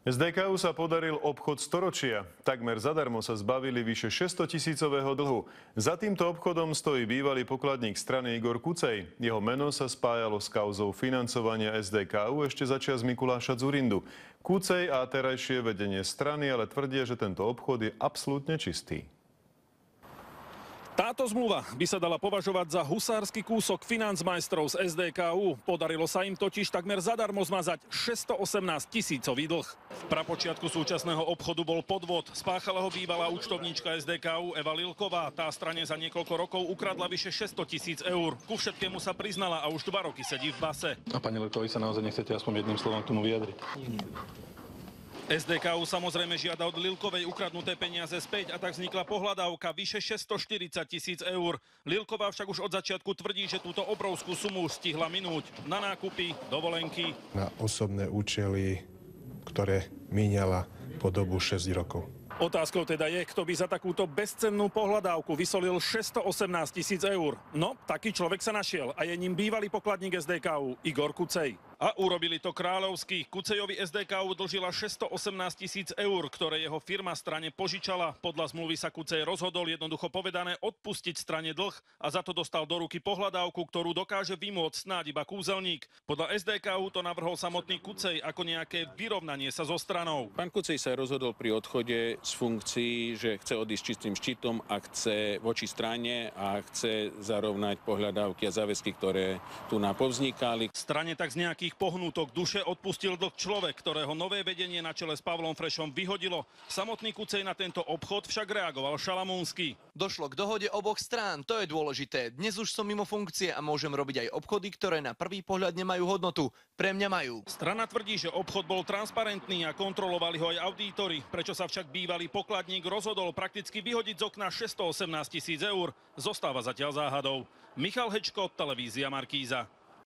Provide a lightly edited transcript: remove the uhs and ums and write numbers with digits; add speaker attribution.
Speaker 1: SDKU sa podaril obchod storočia. Takmer zadarmo sa zbavili vyše 600-tisícového dlhu. Za týmto obchodom stojí bývalý pokladník strany Igor Kucej. Jeho meno sa spájalo s kauzou financovania SDKU ešte za čias Mikuláša Dzurindu. Kucej a terajšie vedenie strany ale tvrdia, že tento obchod je absolútne čistý.
Speaker 2: Táto zmluva by sa dala považovať za husársky kúsok financmajstrov z SDKU. Podarilo sa im totiž takmer zadarmo zmazať 618-tisícový dlh. V prapočiatku súčasného obchodu bol podvod. Spáchala ho bývalá účtovníčka SDKU Eva Lilková. Tá strane za niekoľko rokov ukradla vyše 600 000 eur. Ku všetkému sa priznala a už 2 roky sedí v base.
Speaker 3: A pani Lilkovej sa naozaj nechcete aspoň jedným slovom k tomu vyjadriť?
Speaker 2: SDKU samozrejme žiada od Lilkovej ukradnuté peniaze späť a tak vznikla pohľadávka vyše 640 000 eur. Lilková však už od začiatku tvrdí, že túto obrovskú sumu stihla minúť na nákupy, dovolenky.
Speaker 4: Na osobné účely, ktoré míňala po dobu 6 rokov.
Speaker 2: Otázkou teda je, kto by za takúto bezcennú pohľadávku vysolil 618 000 eur. No, taký človek sa našiel a je ním bývalý pokladník SDKU Igor Kucej. A urobili to kráľovský. Kucejovi SDKU dlžila 618 000 eur, ktoré jeho firma strane požičala. Podľa zmluvy sa Kucej rozhodol, jednoducho povedané, odpustiť strane dlh a za to dostal do ruky pohľadávku, ktorú dokáže vymôcť snáď iba kúzelník. Podľa SDKU to navrhol samotný Kucej ako nejaké vyrovnanie sa so stranou.
Speaker 5: Pán Kucej sa rozhodol pri odchode z funkcií, že chce odísť čistým štítom a chce voči strane a chce zarovnať pohľadávky a záväzky, ktoré tu povznikali.
Speaker 2: Strane tak z nejakých pohnútok duše odpustil dlh človek, ktorého nové vedenie na čele s Pavlom Frešom vyhodilo. Samotný Kucej na tento obchod však reagoval šalamúnsky.
Speaker 6: Došlo k dohode oboch strán, to je dôležité. Dnes už som mimo funkcie a môžem robiť aj obchody, ktoré na prvý pohľad nemajú hodnotu. Pre mňa majú.
Speaker 2: Strana tvrdí, že obchod bol transparentný a kontrolovali ho aj audítori. Prečo sa však bývalý pokladník rozhodol prakticky vyhodiť z okna 618 000 eur, zostáva zatiaľ záhadou. Michal Hečko, televízia Markíza.